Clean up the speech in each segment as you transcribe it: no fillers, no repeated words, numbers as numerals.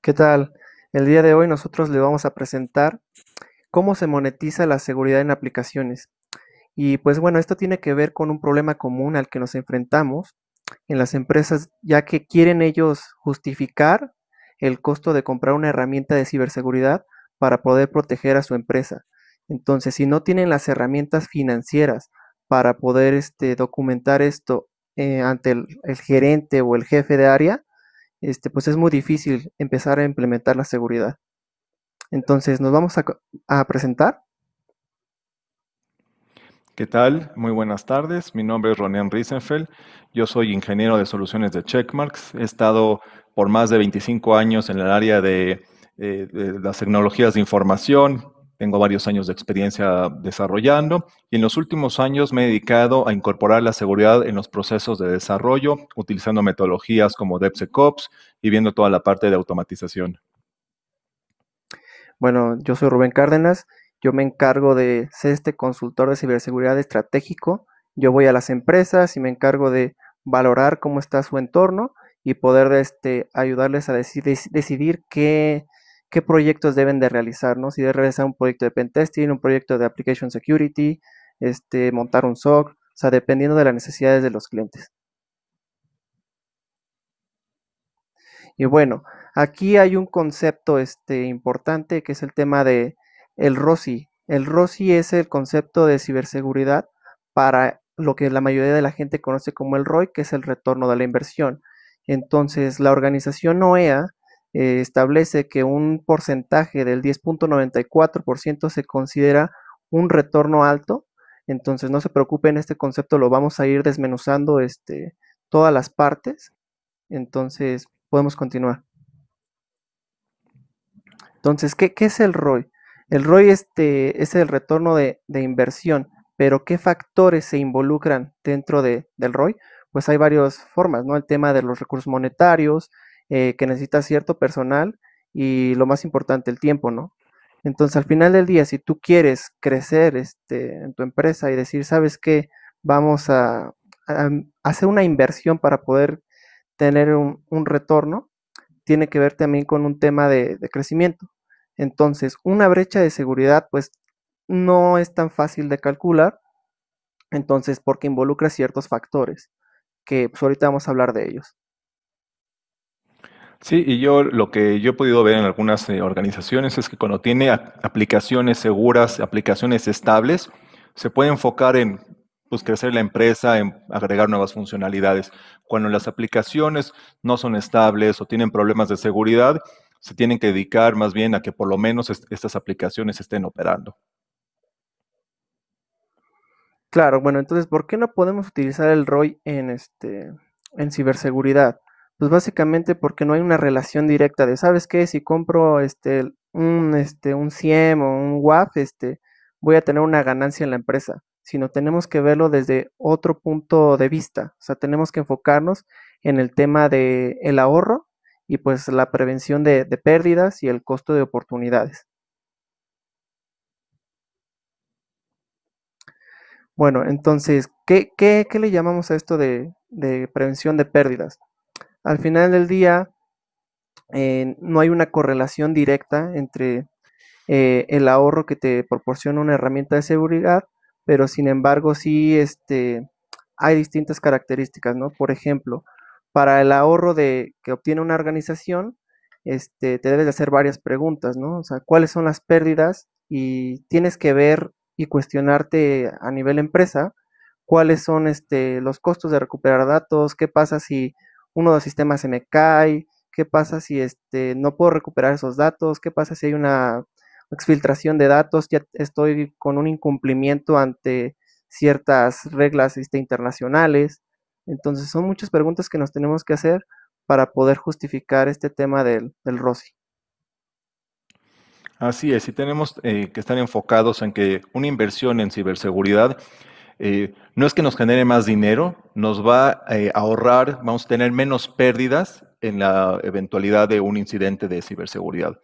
¿Qué tal? El día de hoy nosotros le vamos a presentar cómo se monetiza la seguridad en aplicaciones. Y pues bueno, esto tiene que ver con un problema común al que nos enfrentamos en las empresas, ya que quieren ellos justificar el costo de comprar una herramienta de ciberseguridad para poder proteger a su empresa. Entonces, si no tienen las herramientas financieras para poder documentar esto ante el gerente o el jefe de área, pues es muy difícil empezar a implementar la seguridad. Entonces, nos vamos a presentar. ¿Qué tal? Muy buenas tardes. Mi nombre es Ronen Riesenfeld. Yo soy ingeniero de soluciones de Checkmarx. He estado por más de 25 años en el área de las tecnologías de información. Tengo varios años de experiencia desarrollando y en los últimos años me he dedicado a incorporar la seguridad en los procesos de desarrollo, utilizando metodologías como DevSecOps y viendo toda la parte de automatización. Bueno, yo soy Rubén Cárdenas. Yo me encargo de ser este consultor de ciberseguridad estratégico. Yo voy a las empresas y me encargo de valorar cómo está su entorno y poder ayudarles a decidir qué proyectos deben de realizar, ¿no? Si deben realizar un proyecto de pentesting, un proyecto de application security, montar un SOC, o sea, dependiendo de las necesidades de los clientes. Y bueno, aquí hay un concepto importante que es el tema de el ROSI. El ROSI es el concepto de ciberseguridad para lo que la mayoría de la gente conoce como el ROI, que es el retorno de la inversión. Entonces, la organización OEA establece que un porcentaje del 10.94% se considera un retorno alto. Entonces, no se preocupen, este concepto lo vamos a ir desmenuzando todas las partes. Entonces, podemos continuar. Entonces, ¿qué es el ROI? El ROI es el retorno de inversión, pero ¿qué factores se involucran dentro del ROI? Pues hay varias formas, ¿no? El tema de los recursos monetarios, que necesita cierto personal y lo más importante, el tiempo, ¿no? Entonces, al final del día, si tú quieres crecer en tu empresa y decir, ¿sabes qué? Vamos a hacer una inversión para poder tener un retorno, tiene que ver también con un tema de crecimiento. Entonces, una brecha de seguridad, pues, no es tan fácil de calcular, entonces, porque involucra ciertos factores, que pues, ahorita vamos a hablar de ellos. Sí, y yo lo que yo he podido ver en algunas organizaciones es que cuando tiene aplicaciones seguras, aplicaciones estables, se puede enfocar en pues, crecer la empresa, en agregar nuevas funcionalidades. Cuando las aplicaciones no son estables o tienen problemas de seguridad, se tienen que dedicar más bien a que por lo menos estas aplicaciones estén operando. Claro, bueno, entonces, ¿por qué no podemos utilizar el ROI en ciberseguridad? Pues básicamente porque no hay una relación directa de, ¿sabes qué? Si compro un SIEM o un WAF, voy a tener una ganancia en la empresa, sino tenemos que verlo desde otro punto de vista. O sea, tenemos que enfocarnos en el tema de el ahorro y pues la prevención de pérdidas y el costo de oportunidades. Bueno, entonces, ¿qué le llamamos a esto de prevención de pérdidas? Al final del día, no hay una correlación directa entre el ahorro que te proporciona una herramienta de seguridad, pero sin embargo sí hay distintas características, ¿no? Por ejemplo, para el ahorro que obtiene una organización, te debes de hacer varias preguntas, ¿no? O sea, ¿cuáles son las pérdidas? Y tienes que ver y cuestionarte a nivel empresa cuáles son los costos de recuperar datos, qué pasa si uno de los sistemas se me cae, qué pasa si no puedo recuperar esos datos, qué pasa si hay una exfiltración de datos, ya estoy con un incumplimiento ante ciertas reglas internacionales. Entonces son muchas preguntas que nos tenemos que hacer para poder justificar este tema del ROSI. Así es, y tenemos que estar enfocados en que una inversión en ciberseguridad no es que nos genere más dinero, nos va a ahorrar, vamos a tener menos pérdidas en la eventualidad de un incidente de ciberseguridad.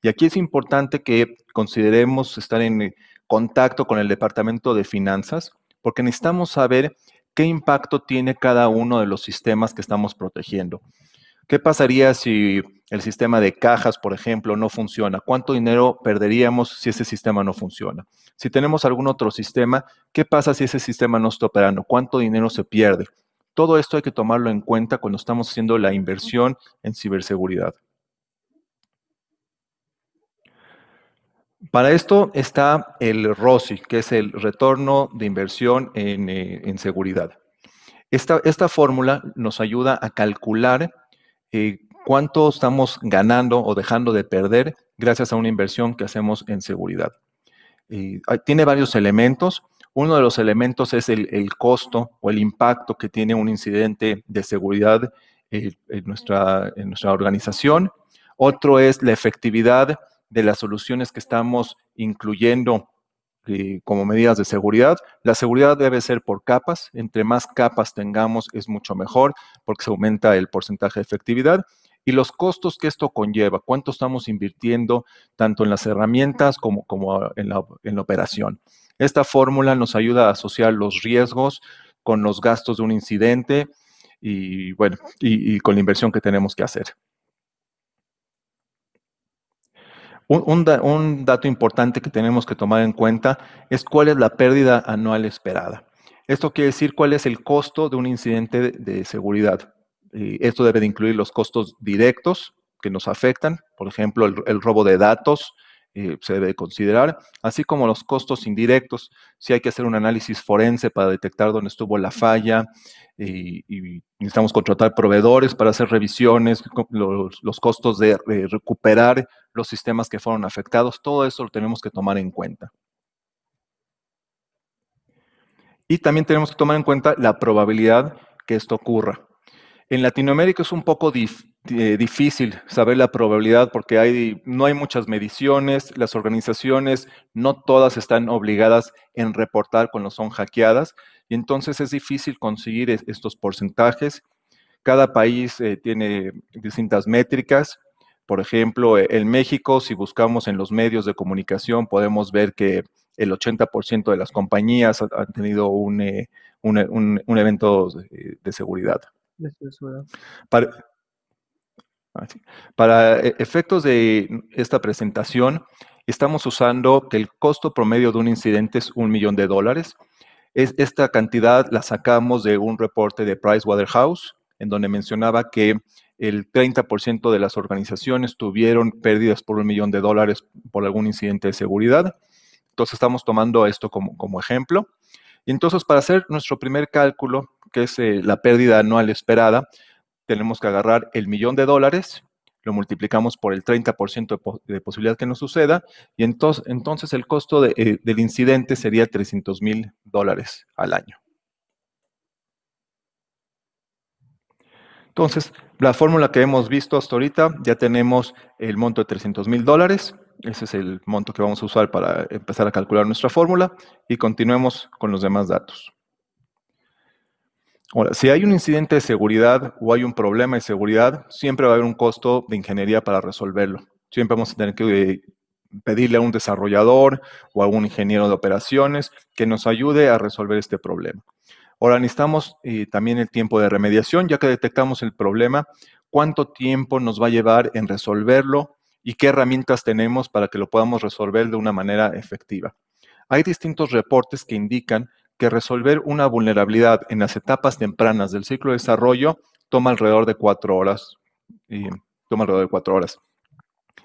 Y aquí es importante que consideremos estar en contacto con el departamento de finanzas, porque necesitamos saber qué impacto tiene cada uno de los sistemas que estamos protegiendo. ¿Qué pasaría si el sistema de cajas, por ejemplo, no funciona? ¿Cuánto dinero perderíamos si ese sistema no funciona? Si tenemos algún otro sistema, ¿qué pasa si ese sistema no está operando? ¿Cuánto dinero se pierde? Todo esto hay que tomarlo en cuenta cuando estamos haciendo la inversión en ciberseguridad. Para esto está el ROSI, que es el retorno de inversión en seguridad. Esta fórmula nos ayuda a calcular cuánto estamos ganando o dejando de perder gracias a una inversión que hacemos en seguridad. Tiene varios elementos. Uno de los elementos es el costo o el impacto que tiene un incidente de seguridad en nuestra organización. Otro es la efectividad de las soluciones que estamos incluyendo como medidas de seguridad. La seguridad debe ser por capas. Entre más capas tengamos es mucho mejor porque se aumenta el porcentaje de efectividad. Y los costos que esto conlleva, cuánto estamos invirtiendo tanto en las herramientas como en la operación. Esta fórmula nos ayuda a asociar los riesgos con los gastos de un incidente y, bueno, y con la inversión que tenemos que hacer. Un dato importante que tenemos que tomar en cuenta es cuál es la pérdida anual esperada. Esto quiere decir cuál es el costo de un incidente de seguridad. Esto debe de incluir los costos directos que nos afectan, por ejemplo, el robo de datos se debe considerar, así como los costos indirectos, si hay que hacer un análisis forense para detectar dónde estuvo la falla, y necesitamos contratar proveedores para hacer revisiones, los costos de recuperar los sistemas que fueron afectados, todo eso lo tenemos que tomar en cuenta. Y también tenemos que tomar en cuenta la probabilidad que esto ocurra. En Latinoamérica es un poco difícil saber la probabilidad porque no hay muchas mediciones, las organizaciones no todas están obligadas en reportar cuando son hackeadas y entonces es difícil conseguir estos porcentajes. Cada país tiene distintas métricas. Por ejemplo, en México, si buscamos en los medios de comunicación, podemos ver que el 80% de las compañías han tenido un evento de seguridad. Para, para efectos de esta presentación, estamos usando que el costo promedio de un incidente es $1,000,000. Esta cantidad la sacamos de un reporte de Pricewaterhouse, en donde mencionaba que el 30% de las organizaciones tuvieron pérdidas por $1,000,000 por algún incidente de seguridad. Entonces estamos tomando esto como ejemplo. Y entonces para hacer nuestro primer cálculo, que es la pérdida anual esperada, tenemos que agarrar el $1,000,000, lo multiplicamos por el 30% de posibilidad que nos suceda, y entonces el costo del incidente sería $300,000 al año. Entonces, la fórmula que hemos visto hasta ahorita, ya tenemos el monto de $300,000. Ese es el monto que vamos a usar para empezar a calcular nuestra fórmula y continuemos con los demás datos. Ahora, si hay un incidente de seguridad o hay un problema de seguridad, siempre va a haber un costo de ingeniería para resolverlo. Siempre vamos a tener que pedirle a un desarrollador o a un ingeniero de operaciones que nos ayude a resolver este problema. Ahora necesitamos también el tiempo de remediación, ya que detectamos el problema, cuánto tiempo nos va a llevar en resolverlo y qué herramientas tenemos para que lo podamos resolver de una manera efectiva. Hay distintos reportes que indican que resolver una vulnerabilidad en las etapas tempranas del ciclo de desarrollo toma alrededor de 4 horas.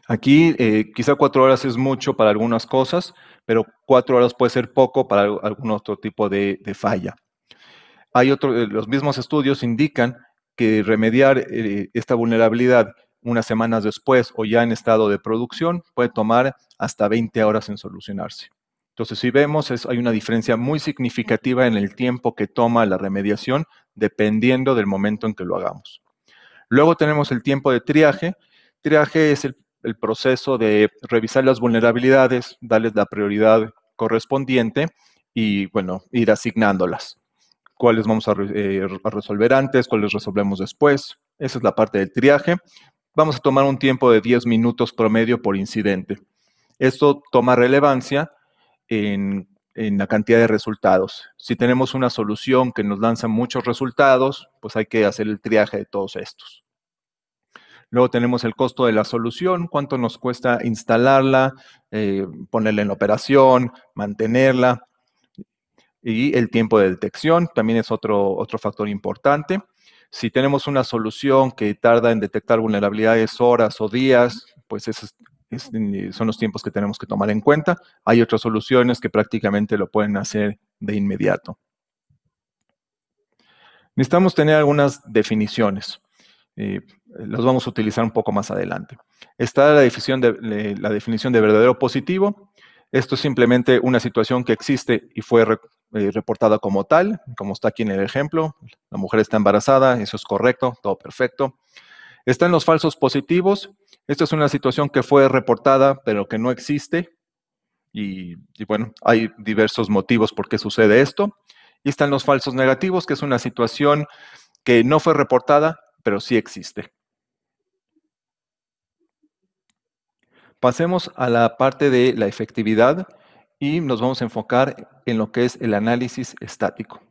Aquí quizá 4 horas es mucho para algunas cosas, pero 4 horas puede ser poco para algún otro tipo de falla. Los mismos estudios indican que remediar esta vulnerabilidad unas semanas después o ya en estado de producción puede tomar hasta 20 horas en solucionarse. Entonces, si vemos, hay una diferencia muy significativa en el tiempo que toma la remediación dependiendo del momento en que lo hagamos. Luego tenemos el tiempo de triaje. Triaje es el proceso de revisar las vulnerabilidades, darles la prioridad correspondiente y, bueno, ir asignándolas. Cuáles vamos a resolver antes, cuáles resolvemos después. Esa es la parte del triaje. Vamos a tomar un tiempo de 10 minutos promedio por incidente. Esto toma relevancia en la cantidad de resultados. Si tenemos una solución que nos lanza muchos resultados, pues hay que hacer el triaje de todos estos. Luego tenemos el costo de la solución, cuánto nos cuesta instalarla, ponerla en operación, mantenerla, y el tiempo de detección también es otro factor importante. Si tenemos una solución que tarda en detectar vulnerabilidades horas o días, pues esos son los tiempos que tenemos que tomar en cuenta. Hay otras soluciones que prácticamente lo pueden hacer de inmediato. Necesitamos tener algunas definiciones. Las vamos a utilizar un poco más adelante. Está la definición de verdadero positivo. Esto es simplemente una situación que existe y fue reportada como tal, como está aquí en el ejemplo. La mujer está embarazada, eso es correcto, todo perfecto. Están los falsos positivos. Esta es una situación que fue reportada, pero que no existe. Y bueno, hay diversos motivos por qué sucede esto. Y están los falsos negativos, que es una situación que no fue reportada, pero sí existe. Pasemos a la parte de la efectividad y nos vamos a enfocar en lo que es el análisis estático.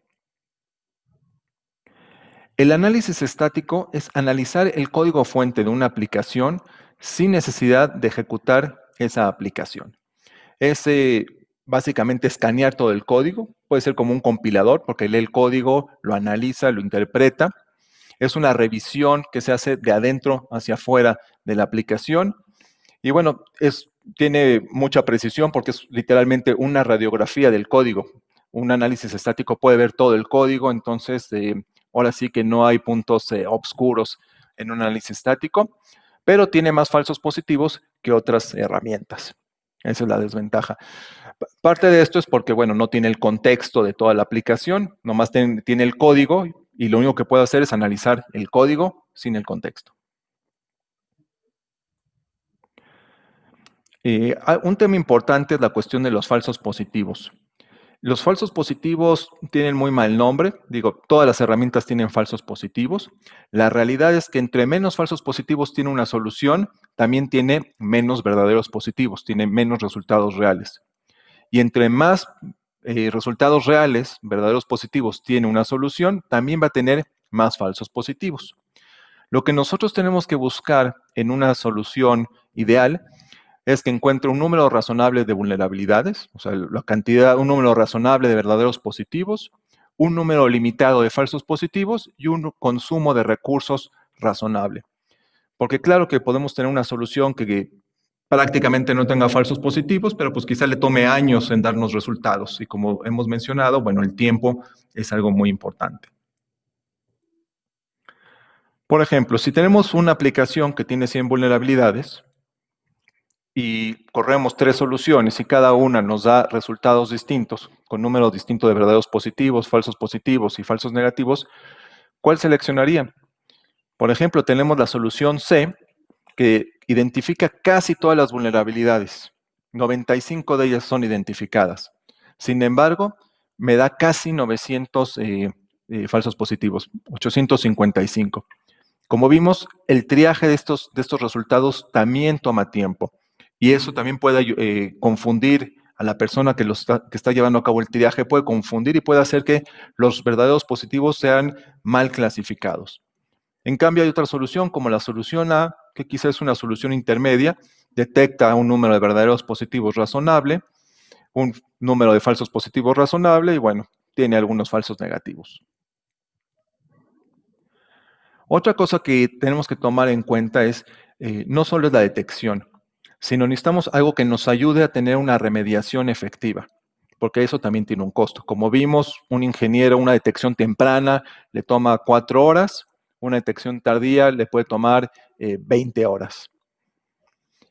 El análisis estático es analizar el código fuente de una aplicación sin necesidad de ejecutar esa aplicación. Es básicamente escanear todo el código, puede ser como un compilador porque lee el código, lo analiza, lo interpreta. Es una revisión que se hace de adentro hacia afuera de la aplicación. Y bueno, tiene mucha precisión porque es literalmente una radiografía del código. Un análisis estático puede ver todo el código, entonces ahora sí que no hay puntos oscuros en un análisis estático, pero tiene más falsos positivos que otras herramientas. Esa es la desventaja. Parte de esto es porque, bueno, no tiene el contexto de toda la aplicación, nomás tiene el código y lo único que puede hacer es analizar el código sin el contexto. Un tema importante es la cuestión de los falsos positivos. Los falsos positivos tienen muy mal nombre. Digo, todas las herramientas tienen falsos positivos. La realidad es que entre menos falsos positivos tiene una solución, también tiene menos verdaderos positivos, tiene menos resultados reales. Y entre más resultados reales, verdaderos positivos, tiene una solución, también va a tener más falsos positivos. Lo que nosotros tenemos que buscar en una solución ideal es que encuentre un número razonable de vulnerabilidades, o sea, un número razonable de verdaderos positivos, un número limitado de falsos positivos y un consumo de recursos razonable. Porque claro que podemos tener una solución que prácticamente no tenga falsos positivos, pero pues quizá le tome años en darnos resultados. Y como hemos mencionado, bueno, el tiempo es algo muy importante. Por ejemplo, si tenemos una aplicación que tiene 100 vulnerabilidades, y corremos 3 soluciones y cada una nos da resultados distintos, con números distintos de verdaderos positivos y falsos negativos, ¿cuál seleccionaría? Por ejemplo, tenemos la solución C, que identifica casi todas las vulnerabilidades. 95 de ellas son identificadas. Sin embargo, me da casi 900 falsos positivos, 855. Como vimos, el triaje de estos resultados también toma tiempo y eso también puede confundir a la persona que está llevando a cabo el triaje, puede confundir y puede hacer que los verdaderos positivos sean mal clasificados. En cambio, hay otra solución, como la solución A, que quizás es una solución intermedia, detecta un número de verdaderos positivos razonable, un número de falsos positivos razonable y bueno, tiene algunos falsos negativos. Otra cosa que tenemos que tomar en cuenta es, no solo es la detección, sino necesitamos algo que nos ayude a tener una remediación efectiva, porque eso también tiene un costo. Como vimos, un ingeniero, una detección temprana le toma 4 horas, una detección tardía le puede tomar 20 horas.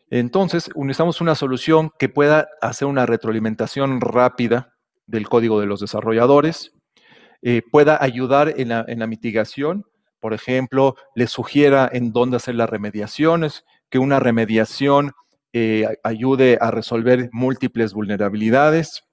Entonces, necesitamos una solución que pueda hacer una retroalimentación rápida del código de los desarrolladores, pueda ayudar en la mitigación, por ejemplo, le sugiera en dónde hacer las remediaciones, que una remediación ayude a resolver múltiples vulnerabilidades,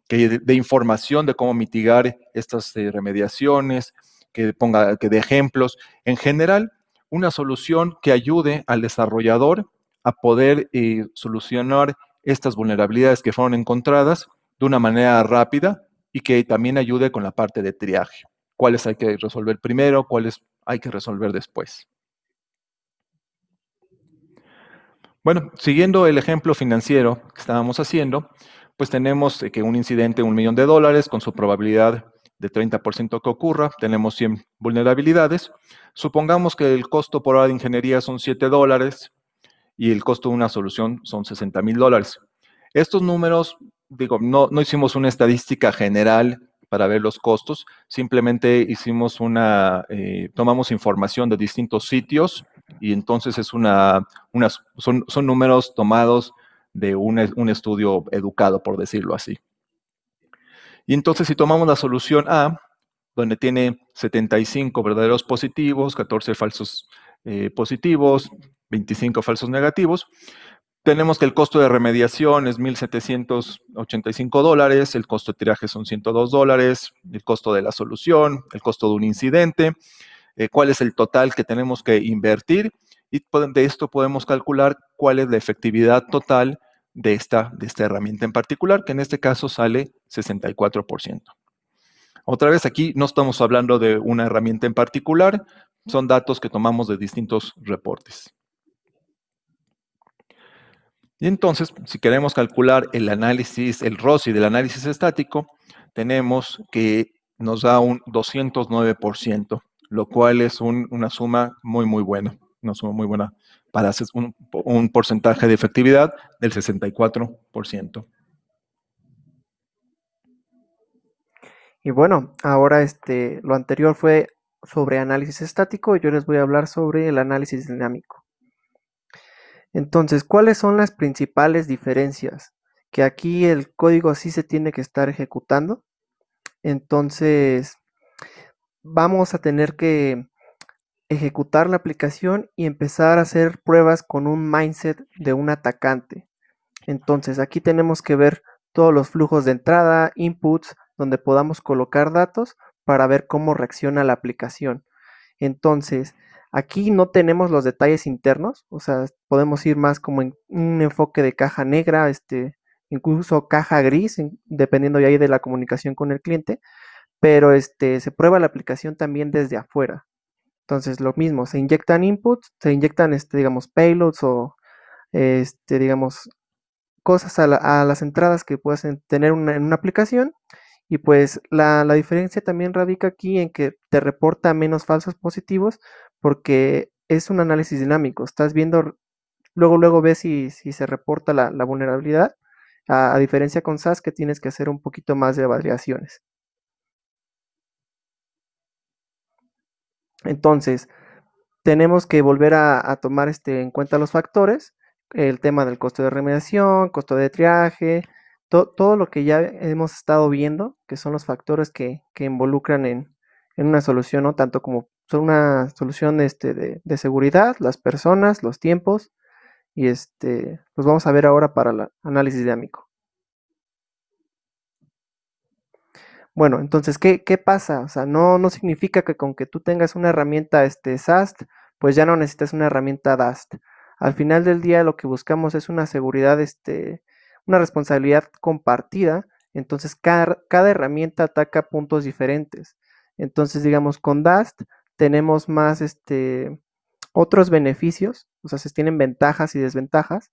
que dé información de cómo mitigar estas remediaciones, que dé ejemplos. En general, una solución que ayude al desarrollador a poder solucionar estas vulnerabilidades que fueron encontradas de una manera rápida y que también ayude con la parte de triaje. ¿Cuáles hay que resolver primero? ¿Cuáles hay que resolver después? Bueno, siguiendo el ejemplo financiero que estábamos haciendo, pues tenemos que un incidente, $1 millón, con su probabilidad de 30% que ocurra, tenemos 100 vulnerabilidades. Supongamos que el costo por hora de ingeniería son $7 y el costo de una solución son $60,000. Estos números, digo, no hicimos una estadística general para ver los costos, simplemente tomamos información de distintos sitios y entonces son números tomados de un estudio educado, por decirlo así. Y entonces si tomamos la solución A, donde tiene 75 verdaderos positivos, 14 falsos positivos, 25 falsos negativos, tenemos que el costo de remediación es $1,785, el costo de tiraje son $102, el costo de la solución, el costo de un incidente, cuál es el total que tenemos que invertir y de esto podemos calcular cuál es la efectividad total de esta herramienta en particular, que en este caso sale 64%. Otra vez aquí no estamos hablando de una herramienta en particular, son datos que tomamos de distintos reportes. Y entonces, si queremos calcular el ROSI del análisis estático, tenemos que nos da un 209%, lo cual es una suma muy buena, una suma muy buena para hacer un porcentaje de efectividad del 64%. Y bueno, ahora lo anterior fue sobre análisis estático, yo les voy a hablar sobre el análisis dinámico. Entonces, ¿cuáles son las principales diferencias? Que aquí el código sí se tiene que estar ejecutando. Entonces, vamos a tener que ejecutar la aplicación y empezar a hacer pruebas con un mindset de un atacante. Entonces, aquí tenemos que ver todos los flujos de entrada, inputs, donde podamos colocar datos para ver cómo reacciona la aplicación. Entonces, aquí no tenemos los detalles internos, o sea, podemos ir más como en un enfoque de caja negra, incluso caja gris, dependiendo ya ahí de la comunicación con el cliente, pero se prueba la aplicación también desde afuera. Entonces, lo mismo, se inyectan inputs, se inyectan, digamos, payloads o, digamos, cosas a las entradas que puedas tener en una aplicación. Y pues la diferencia también radica aquí en que te reporta menos falsos positivos porque es un análisis dinámico. Estás viendo, luego ves si se reporta la vulnerabilidad, a diferencia con SAS que tienes que hacer un poquito más de variaciones. Entonces, tenemos que volver a tomar en cuenta los factores, el tema del costo de remediación, costo de triaje, todo lo que ya hemos estado viendo, que son los factores que involucran en una solución, ¿no? Tanto como son una solución de seguridad, las personas, los tiempos, y los vamos a ver ahora para el análisis dinámico. Bueno, entonces, ¿qué pasa? O sea, no significa que con que tú tengas una herramienta SAST, pues ya no necesitas una herramienta DAST. Al final del día lo que buscamos es una seguridad, una responsabilidad compartida. Entonces, cada herramienta ataca puntos diferentes. Entonces, digamos, con DAST tenemos más otros beneficios, o sea, se tienen ventajas y desventajas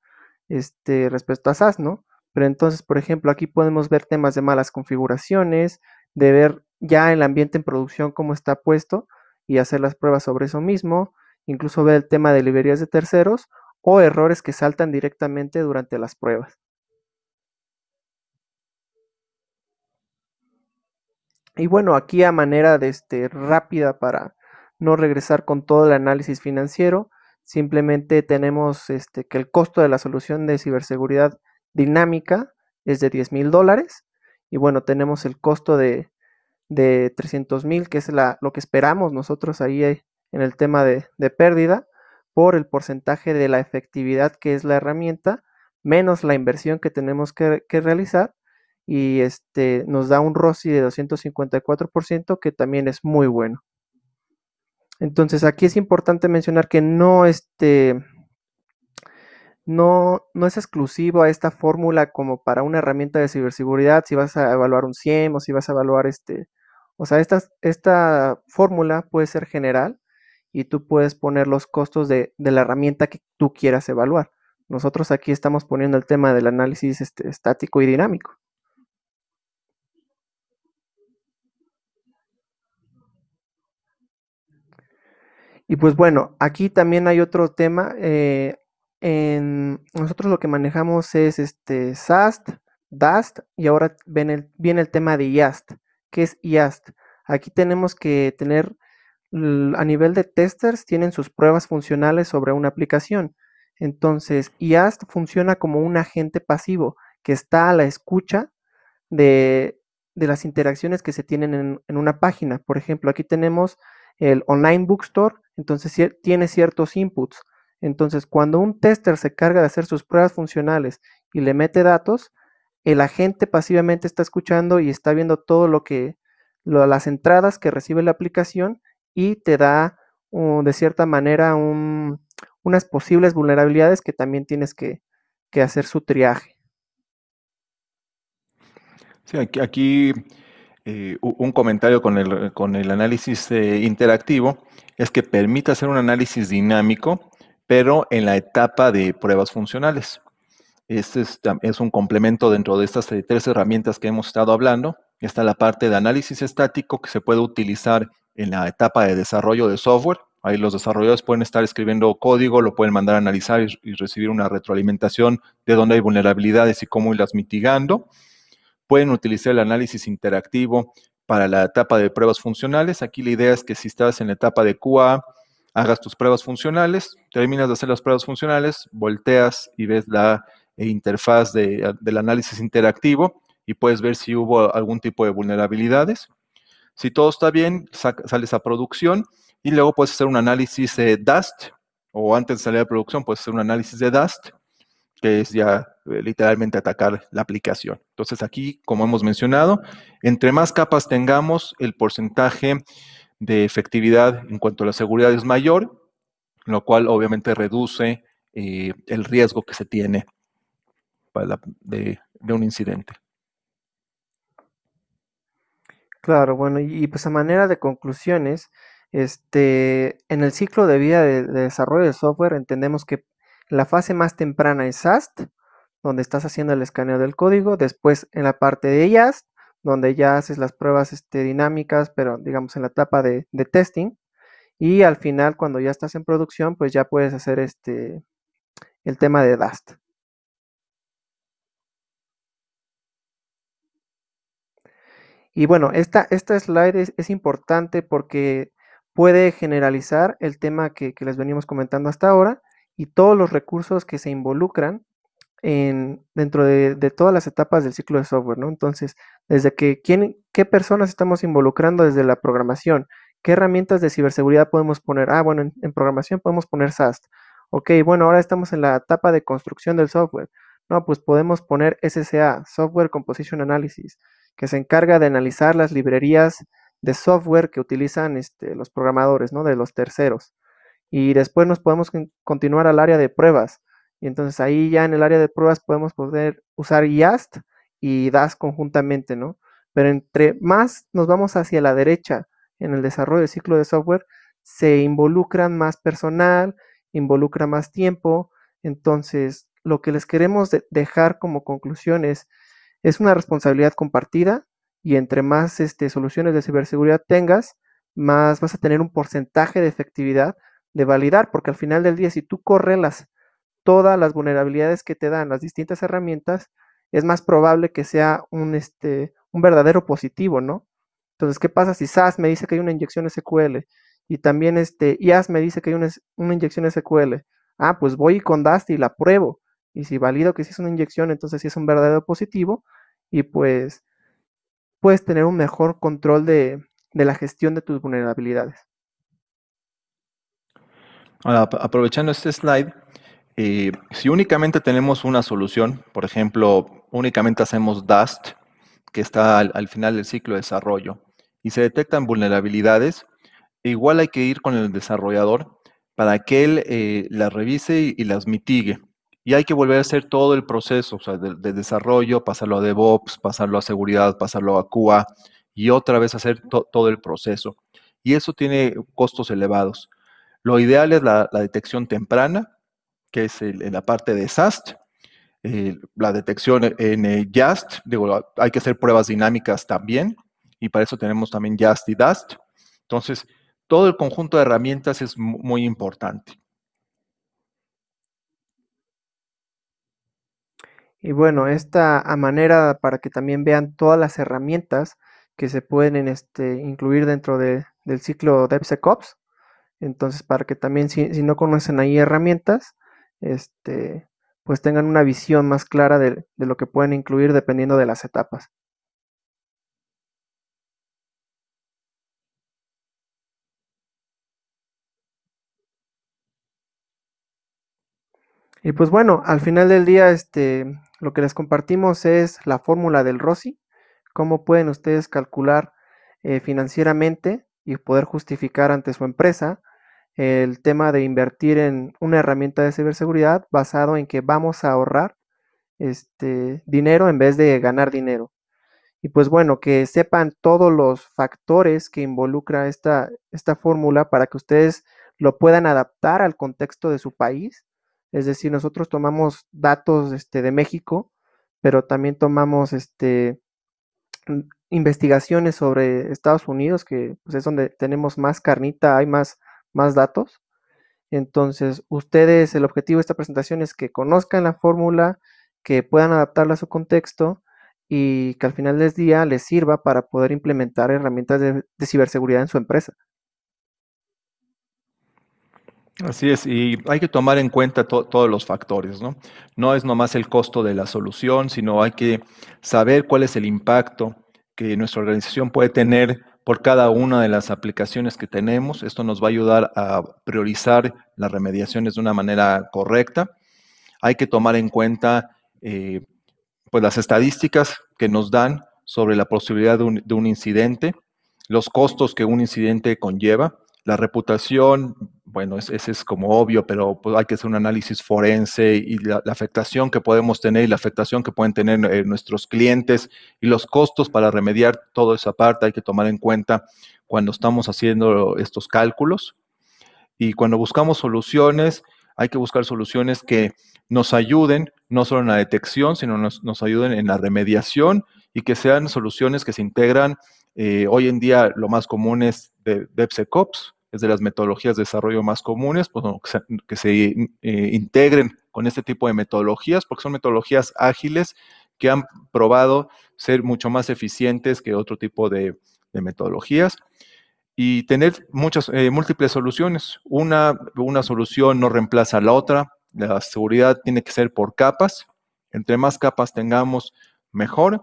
respecto a SAS, ¿no? Pero entonces, por ejemplo, aquí podemos ver temas de malas configuraciones, de ver ya el ambiente en producción cómo está puesto y hacer las pruebas sobre eso mismo, incluso ver el tema de librerías de terceros o errores que saltan directamente durante las pruebas. Y bueno, aquí a manera de rápida para no regresar con todo el análisis financiero, simplemente tenemos que el costo de la solución de ciberseguridad dinámica es de $10,000. Y bueno, tenemos el costo de 300,000, que es lo que esperamos nosotros ahí en el tema de pérdida, por el porcentaje de la efectividad que es la herramienta, menos la inversión que tenemos que realizar, y nos da un ROSI de 254%, que también es muy bueno. Entonces aquí es importante mencionar que no es exclusivo a esta fórmula como para una herramienta de ciberseguridad, si vas a evaluar un CIEM o si vas a evaluar o sea, esta fórmula puede ser general y tú puedes poner los costos de la herramienta que tú quieras evaluar. Nosotros aquí estamos poniendo el tema del análisis estático y dinámico. Y pues bueno, aquí también hay otro tema. Nosotros lo que manejamos es SAST, DAST y ahora viene el tema de IAST. ¿Qué es IAST? Aquí tenemos que tener, a nivel de testers, tienen sus pruebas funcionales sobre una aplicación. Entonces, IAST funciona como un agente pasivo que está a la escucha de, de las interacciones que se tienen en una página. Por ejemplo, aquí tenemos el online bookstore, entonces tiene ciertos inputs. Entonces, cuando un tester se carga de hacer sus pruebas funcionales y le mete datos, el agente pasivamente está escuchando y está viendo todo las entradas que recibe la aplicación y te da de cierta manera unas posibles vulnerabilidades que también tienes que hacer su triaje. Sí, aquí un comentario con el análisis interactivo es que permite hacer un análisis dinámico, pero en la etapa de pruebas funcionales. Este es un complemento dentro de estas tres herramientas que hemos estado hablando. Está la parte de análisis estático que se puede utilizar en la etapa de desarrollo de software. Ahí los desarrolladores pueden estar escribiendo código, lo pueden mandar a analizar y recibir una retroalimentación de dónde hay vulnerabilidades y cómo irlas mitigando. Pueden utilizar el análisis interactivo para la etapa de pruebas funcionales. Aquí la idea es que si estás en la etapa de QA, hagas tus pruebas funcionales, terminas de hacer las pruebas funcionales, volteas y ves la interfaz del análisis interactivo y puedes ver si hubo algún tipo de vulnerabilidades. Si todo está bien, sales a producción y luego puedes hacer un análisis DAST, o antes de salir a producción puedes hacer un análisis de DAST, que es ya literalmente atacar la aplicación. Entonces aquí, como hemos mencionado, entre más capas tengamos, el porcentaje de efectividad en cuanto a la seguridad es mayor, lo cual obviamente reduce el riesgo que se tiene de un incidente. Claro, bueno, y pues a manera de conclusiones, en el ciclo de vida de desarrollo de software entendemos que la fase más temprana es SAST, donde estás haciendo el escaneo del código, después en la parte de IAST, donde ya haces las pruebas dinámicas, pero digamos en la etapa de testing, y al final cuando ya estás en producción, pues ya puedes hacer el tema de DAST. Y bueno, esta slide es importante porque puede generalizar el tema que les venimos comentando hasta ahora y todos los recursos que se involucran dentro de todas las etapas del ciclo de software, ¿no? Entonces, desde qué personas estamos involucrando desde la programación, qué herramientas de ciberseguridad podemos poner. Ah, bueno, en programación podemos poner SAST. Ok, bueno, ahora estamos en la etapa de construcción del software. No, pues podemos poner SCA, Software Composition Analysis, que se encarga de analizar las librerías de software que utilizan los programadores, ¿no? De los terceros. Y después nos podemos continuar al área de pruebas. Y entonces ahí ya en el área de pruebas podemos poder usar IAST y DAS conjuntamente, ¿no? Pero entre más nos vamos hacia la derecha en el desarrollo del ciclo de software, se involucran más personal, involucra más tiempo. Entonces, lo que les queremos dejar como conclusión es una responsabilidad compartida y entre más soluciones de ciberseguridad tengas, más vas a tener un porcentaje de efectividad de validar, porque al final del día, si tú correlas todas las vulnerabilidades que te dan las distintas herramientas, es más probable que sea un verdadero positivo, ¿no? Entonces, ¿qué pasa si SAS me dice que hay una inyección SQL y también IAS me dice que hay una inyección SQL? Ah, pues voy con Dust y la pruebo. Y si valido que sí es una inyección, entonces sí es un verdadero positivo y pues puedes tener un mejor control de la gestión de tus vulnerabilidades. Ahora, aprovechando este slide, si únicamente tenemos una solución, por ejemplo, únicamente hacemos Dust, que está al final del ciclo de desarrollo, y se detectan vulnerabilidades, igual hay que ir con el desarrollador para que él las revise y las mitigue. Y hay que volver a hacer todo el proceso, o sea, de desarrollo, pasarlo a DevOps, pasarlo a seguridad, pasarlo a QA y otra vez hacer todo el proceso. Y eso tiene costos elevados. Lo ideal es la detección temprana, que es en la parte de SAST, la detección en JAST, digo, hay que hacer pruebas dinámicas también, y para eso tenemos también JAST y DAST. Entonces, todo el conjunto de herramientas es muy importante. Y bueno, esta a manera para que también vean todas las herramientas que se pueden incluir dentro del ciclo DevSecOps. Entonces, para que también si no conocen ahí herramientas, este, pues tengan una visión más clara de lo que pueden incluir dependiendo de las etapas. Y pues bueno, al final del día, lo que les compartimos es la fórmula del ROSI, cómo pueden ustedes calcular financieramente y poder justificar ante su empresa el tema de invertir en una herramienta de ciberseguridad basado en que vamos a ahorrar dinero en vez de ganar dinero. Y pues bueno, que sepan todos los factores que involucra esta fórmula para que ustedes lo puedan adaptar al contexto de su país. Es decir, nosotros tomamos datos de México, pero también tomamos investigaciones sobre Estados Unidos, que pues, es donde tenemos más carnita, hay más datos. Entonces, ustedes, el objetivo de esta presentación es que conozcan la fórmula, que puedan adaptarla a su contexto y que al final del día les sirva para poder implementar herramientas de ciberseguridad en su empresa. Así es, y hay que tomar en cuenta todos los factores, ¿no? No es nomás el costo de la solución, sino hay que saber cuál es el impacto que nuestra organización puede tener por cada una de las aplicaciones que tenemos. Esto nos va a ayudar a priorizar las remediaciones de una manera correcta. Hay que tomar en cuenta pues las estadísticas que nos dan sobre la posibilidad de un incidente, los costos que un incidente conlleva, la reputación, bueno, ese es como obvio, pero pues hay que hacer un análisis forense y la afectación que podemos tener y la afectación que pueden tener nuestros clientes y los costos para remediar toda esa parte hay que tomar en cuenta cuando estamos haciendo estos cálculos. Y cuando buscamos soluciones, hay que buscar soluciones que nos ayuden no solo en la detección, sino nos ayuden en la remediación y que sean soluciones que se integran. Hoy en día lo más común es de DevSecOps, es de las metodologías de desarrollo más comunes, pues, no, que se integren con este tipo de metodologías, porque son metodologías ágiles que han probado ser mucho más eficientes que otro tipo de metodologías y tener muchas, múltiples soluciones. Una solución no reemplaza a la otra. La seguridad tiene que ser por capas. Entre más capas tengamos, mejor.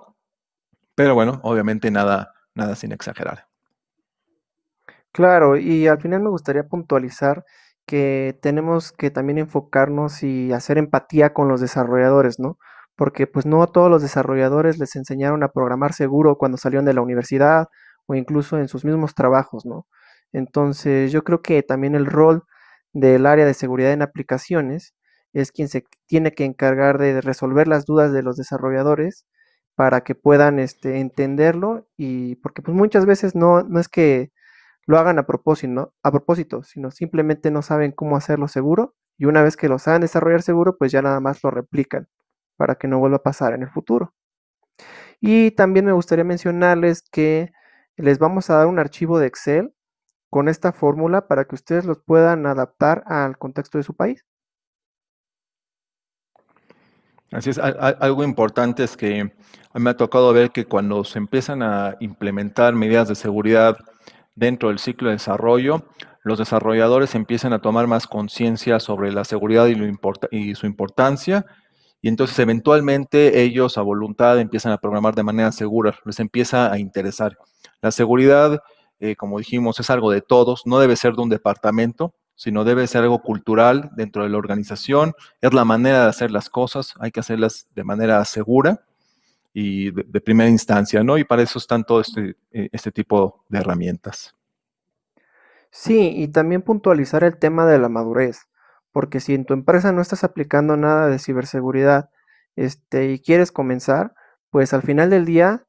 Pero bueno, obviamente nada sin exagerar. Claro, y al final me gustaría puntualizar que tenemos que también enfocarnos y hacer empatía con los desarrolladores, ¿no? Porque pues no a todos los desarrolladores les enseñaron a programar seguro cuando salieron de la universidad o incluso en sus mismos trabajos, ¿no? Entonces yo creo que también el rol del área de seguridad en aplicaciones es quien se tiene que encargar de resolver las dudas de los desarrolladores para que puedan entenderlo y porque pues muchas veces no es que lo hagan a propósito, sino simplemente no saben cómo hacerlo seguro y una vez que lo saben desarrollar seguro, pues ya nada más lo replican para que no vuelva a pasar en el futuro. Y también me gustaría mencionarles que les vamos a dar un archivo de Excel con esta fórmula para que ustedes los puedan adaptar al contexto de su país. Así es, algo importante es que a mí me ha tocado ver que cuando se empiezan a implementar medidas de seguridad dentro del ciclo de desarrollo, los desarrolladores empiezan a tomar más conciencia sobre la seguridad y su importancia, y entonces eventualmente ellos a voluntad empiezan a programar de manera segura, les empieza a interesar. La seguridad, como dijimos, es algo de todos, no debe ser de un departamento, sino debe ser algo cultural dentro de la organización, es la manera de hacer las cosas, hay que hacerlas de manera segura y de primera instancia, ¿no? Y para eso están todo este tipo de herramientas. Sí, y también puntualizar el tema de la madurez, porque si en tu empresa no estás aplicando nada de ciberseguridad, y quieres comenzar, pues al final del día,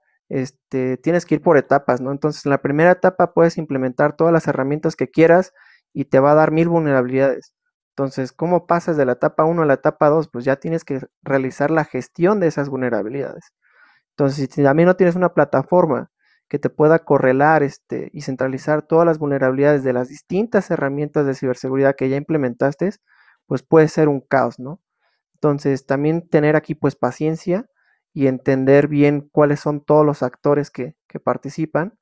tienes que ir por etapas, ¿no? Entonces, en la primera etapa puedes implementar todas las herramientas que quieras y te va a dar 1000 vulnerabilidades. Entonces, ¿cómo pasas de la etapa uno a la etapa 2? Pues ya tienes que realizar la gestión de esas vulnerabilidades. Entonces, si también no tienes una plataforma que te pueda correlar y centralizar todas las vulnerabilidades de las distintas herramientas de ciberseguridad que ya implementaste, pues puede ser un caos, ¿no? Entonces, también tener aquí pues paciencia y entender bien cuáles son todos los actores que participan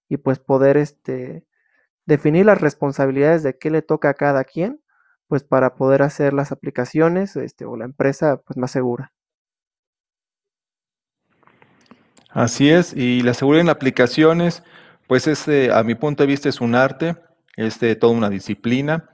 y pues poder definir las responsabilidades de qué le toca a cada quien, pues para poder hacer las aplicaciones o la empresa pues más segura. Así es, y la seguridad en aplicaciones, pues es, a mi punto de vista, es un arte, es de toda una disciplina.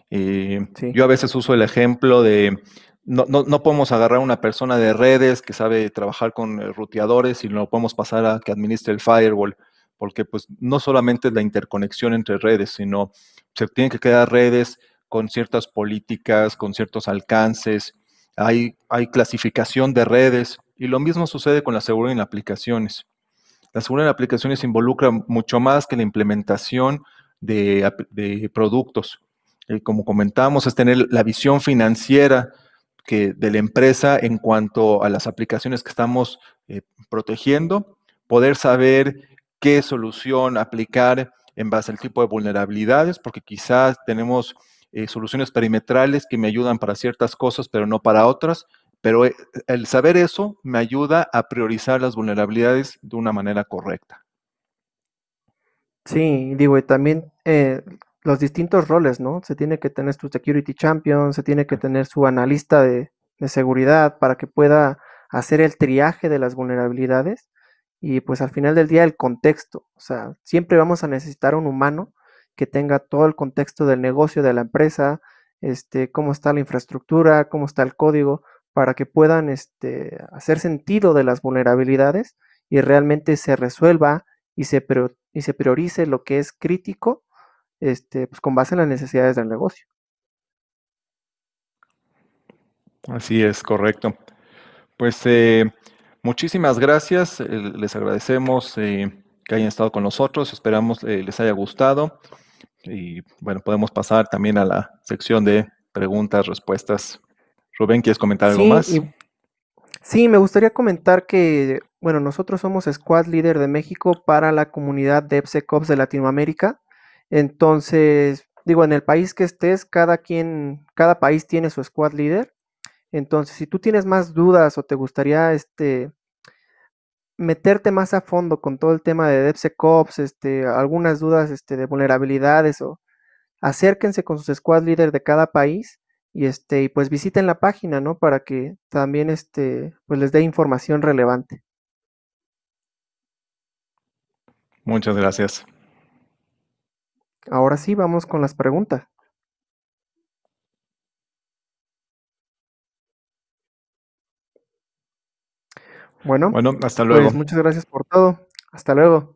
Sí, Yo a veces uso el ejemplo de, no podemos agarrar a una persona de redes que sabe trabajar con ruteadores y no lo podemos pasar a que administre el firewall, porque pues no solamente es la interconexión entre redes, sino se tienen que crear redes con ciertas políticas, con ciertos alcances, hay clasificación de redes y lo mismo sucede con la seguridad en aplicaciones. La seguridad en aplicaciones involucra mucho más que la implementación de productos. Como comentábamos, es tener la visión financiera de la empresa en cuanto a las aplicaciones que estamos protegiendo, poder saber qué solución aplicar en base al tipo de vulnerabilidades, porque quizás tenemos soluciones perimetrales que me ayudan para ciertas cosas, pero no para otras. Pero el saber eso me ayuda a priorizar las vulnerabilidades de una manera correcta. sí, digo, y también los distintos roles, ¿no? Se tiene que tener su security champion, se tiene que tener su analista de seguridad para que pueda hacer el triaje de las vulnerabilidades y pues al final del día el contexto, o sea, siempre vamos a necesitar un humano que tenga todo el contexto del negocio de la empresa, cómo está la infraestructura, cómo está el código, para que puedan hacer sentido de las vulnerabilidades y realmente se resuelva y se priorice lo que es crítico, pues con base en las necesidades del negocio. Así es, correcto. Pues muchísimas gracias, les agradecemos que hayan estado con nosotros, esperamos les haya gustado y bueno, podemos pasar también a la sección de preguntas, respuestas. Rubén, ¿quieres comentar algo Sí, más? y sí, me gustaría comentar que, bueno, nosotros somos Squad Leader de México para la comunidad DevSecOps de Latinoamérica. Entonces, digo, en el país que estés, cada país tiene su Squad Leader. Entonces, si tú tienes más dudas o te gustaría meterte más a fondo con todo el tema de DevSecOps, algunas dudas de vulnerabilidades o acérquense con sus squad leader de cada país y pues visiten la página, ¿no? Para que también pues les dé información relevante. Muchas gracias. Ahora sí, vamos con las preguntas. Bueno, Bueno, hasta luego. pues muchas gracias por todo. Hasta luego.